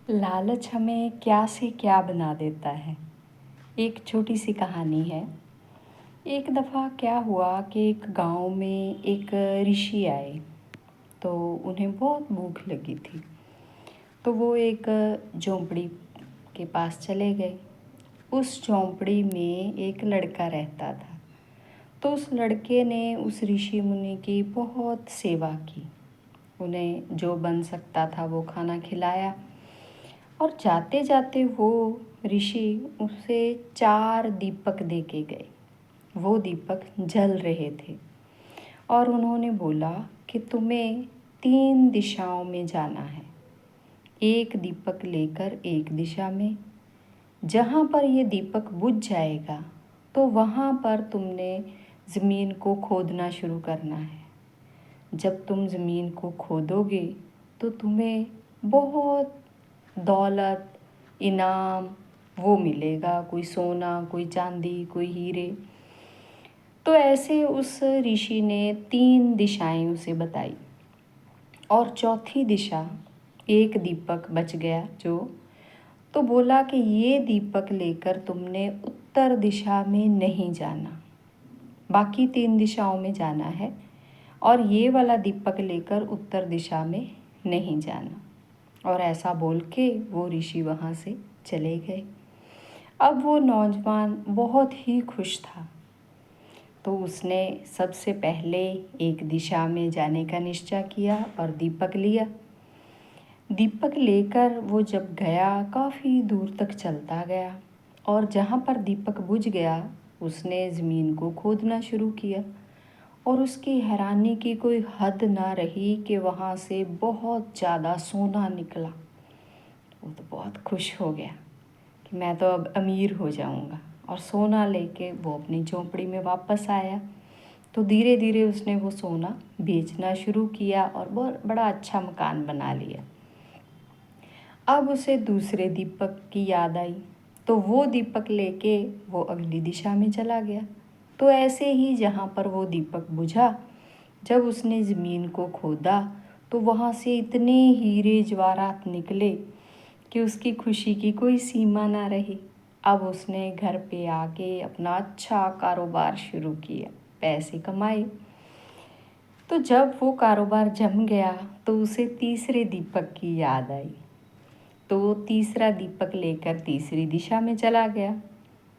लालच हमें क्या से क्या बना देता है। एक छोटी सी कहानी है। एक दफ़ा क्या हुआ कि एक गांव में एक ऋषि आए। तो उन्हें बहुत भूख लगी थी। तो वो एक झोंपड़ी के पास चले गए। उस झोंपड़ी में एक लड़का रहता था। तो उस लड़के ने उस ऋषि मुनि की बहुत सेवा की। उन्हें जो बन सकता था वो खाना खिलाया। और जाते जाते वो ऋषि उसे 4 दीपक दे के गए। वो दीपक जल रहे थे और उन्होंने बोला कि तुम्हें 3 दिशाओं में जाना है। एक दीपक लेकर एक दिशा में, जहाँ पर ये दीपक बुझ जाएगा तो वहाँ पर तुमने ज़मीन को खोदना शुरू करना है। जब तुम ज़मीन को खोदोगे तो तुम्हें बहुत दौलत, इनाम वो मिलेगा, कोई सोना, कोई चांदी, कोई हीरे। तो ऐसे उस ऋषि ने 3 दिशाएं उसे बताई। और चौथी दिशा एक दीपक बच गया जो, तो बोला कि ये दीपक लेकर तुमने उत्तर दिशा में नहीं जाना, बाकी 3 दिशाओं में जाना है और ये वाला दीपक लेकर उत्तर दिशा में नहीं जाना। और ऐसा बोल के वो ऋषि वहाँ से चले गए। अब वो नौजवान बहुत ही खुश था। तो उसने सबसे पहले एक दिशा में जाने का निश्चय किया और दीपक लिया। दीपक लेकर वो जब गया, काफ़ी दूर तक चलता गया और जहाँ पर दीपक बुझ गया उसने ज़मीन को खोदना शुरू किया। और उसकी हैरानी की कोई हद ना रही कि वहाँ से बहुत ज़्यादा सोना निकला। वो तो बहुत खुश हो गया कि मैं तो अब अमीर हो जाऊंगा। और सोना लेके वो अपनी झोंपड़ी में वापस आया। तो धीरे धीरे उसने वो सोना बेचना शुरू किया और बहुत बड़ा अच्छा मकान बना लिया। अब उसे दूसरे दीपक की याद आई। तो वो दीपक लेके वो अगली दिशा में चला गया। तो ऐसे ही जहाँ पर वो दीपक बुझा, जब उसने ज़मीन को खोदा तो वहाँ से इतने हीरे जवाहरात निकले कि उसकी खुशी की कोई सीमा ना रही। अब उसने घर पे आके अपना अच्छा कारोबार शुरू किया, पैसे कमाए। तो जब वो कारोबार जम गया तो उसे तीसरे दीपक की याद आई। तो तीसरा दीपक लेकर तीसरी दिशा में चला गया।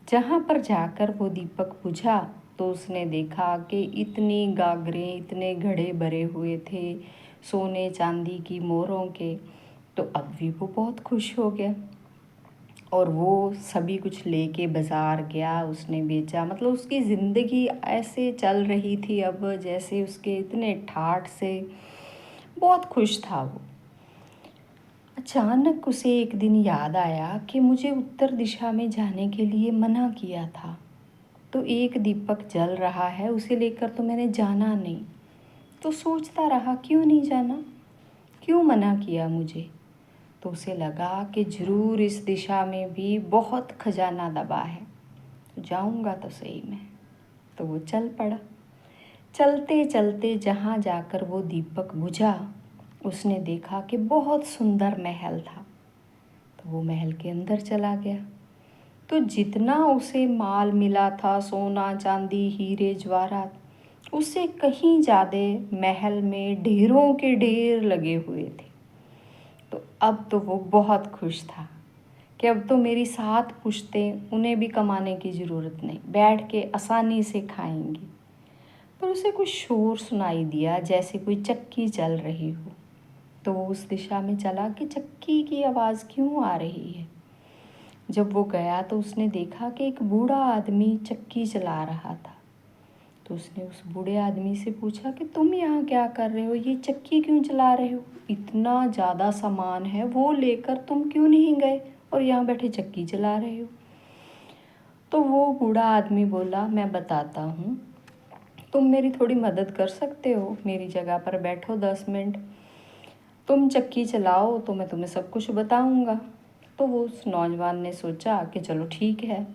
जहाँ पर जाकर वो दीपक बुझा तो उसने देखा कि इतनी गागरें, इतने घड़े भरे हुए थे सोने चांदी की मोहरों के। तो अब भी वो बहुत खुश हो गया और वो सभी कुछ लेके बाज़ार गया, उसने बेचा। मतलब उसकी ज़िंदगी ऐसे चल रही थी अब जैसे उसके इतने ठाठ से, बहुत खुश था वो। अचानक उसे एक दिन याद आया कि मुझे उत्तर दिशा में जाने के लिए मना किया था। तो एक दीपक जल रहा है, उसे लेकर तो मैंने जाना नहीं। तो सोचता रहा क्यों नहीं जाना, क्यों मना किया मुझे। तो उसे लगा कि ज़रूर इस दिशा में भी बहुत खजाना दबा है, तो जाऊंगा तो सही में। तो वो चल पड़ा। चलते चलते जहाँ जाकर वो दीपक बुझा उसने देखा कि बहुत सुंदर महल था। तो वो महल के अंदर चला गया। तो जितना उसे माल मिला था, सोना चांदी हीरे जवाहरात, उससे कहीं ज़्यादा महल में ढेरों के ढेर लगे हुए थे। तो अब तो वो बहुत खुश था कि अब तो मेरी 7 पुश्तें, उन्हें भी कमाने की ज़रूरत नहीं, बैठ के आसानी से खाएंगी। पर उसे कुछ शोर सुनाई दिया, जैसे कोई चक्की चल रही हो। तो वो उस दिशा में चला कि चक्की की आवाज़ क्यों आ रही है। जब वो गया तो उसने देखा कि एक बूढ़ा आदमी चक्की चला रहा था। तो उसने उस बूढ़े आदमी से पूछा कि तुम यहाँ क्या कर रहे हो, ये चक्की क्यों चला रहे हो, इतना ज़्यादा सामान है वो लेकर तुम क्यों नहीं गए और यहाँ बैठे चक्की चला रहे हो। तो वो बूढ़ा आदमी बोला, मैं बताता हूँ, तुम मेरी थोड़ी मदद कर सकते हो, मेरी जगह पर बैठो 10 मिनट, तुम चक्की चलाओ तो मैं तुम्हें सब कुछ बताऊँगा। तो वो उस नौजवान ने सोचा कि चलो ठीक है।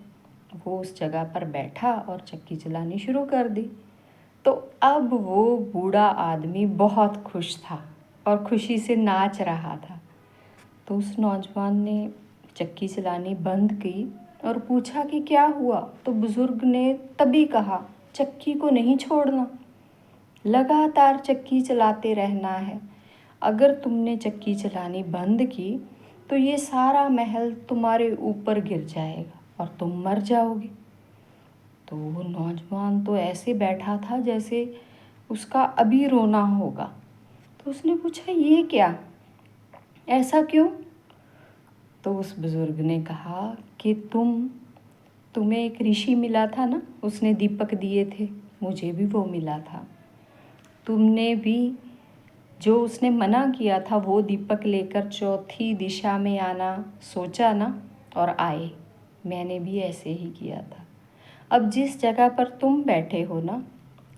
वो उस जगह पर बैठा और चक्की चलानी शुरू कर दी। तो अब वो बूढ़ा आदमी बहुत खुश था और खुशी से नाच रहा था। तो उस नौजवान ने चक्की चलानी बंद की और पूछा कि क्या हुआ। तो बुज़ुर्ग ने तभी कहा, चक्की को नहीं छोड़ना, लगातार चक्की चलाते रहना है। अगर तुमने चक्की चलानी बंद की तो ये सारा महल तुम्हारे ऊपर गिर जाएगा और तुम मर जाओगे। तो वो नौजवान तो ऐसे बैठा था जैसे उसका अभी रोना होगा। तो उसने पूछा, ये क्या, ऐसा क्यों? तो उस बुज़ुर्ग ने कहा कि तुम्हें एक ऋषि मिला था ना, उसने दीपक दिए थे, मुझे भी वो मिला था। तुमने भी जो उसने मना किया था वो दीपक लेकर चौथी दिशा में आना सोचा ना, और आए। मैंने भी ऐसे ही किया था। अब जिस जगह पर तुम बैठे हो ना,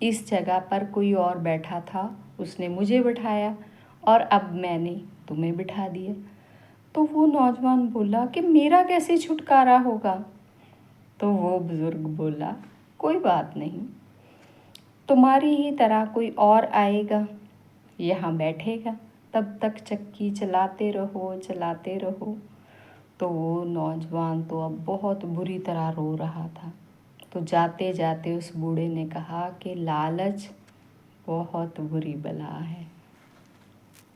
इस जगह पर कोई और बैठा था, उसने मुझे बिठाया और अब मैंने तुम्हें बिठा दिया। तो वो नौजवान बोला कि मेरा कैसे छुटकारा होगा? तो वो बुज़ुर्ग बोला, कोई बात नहीं, तुम्हारी ही तरह कोई और आएगा, यहाँ बैठेगा, तब तक चक्की चलाते रहो चलाते रहो। तो वो नौजवान तो अब बहुत बुरी तरह रो रहा था। तो जाते जाते उस बूढ़े ने कहा कि लालच बहुत बुरी बला है।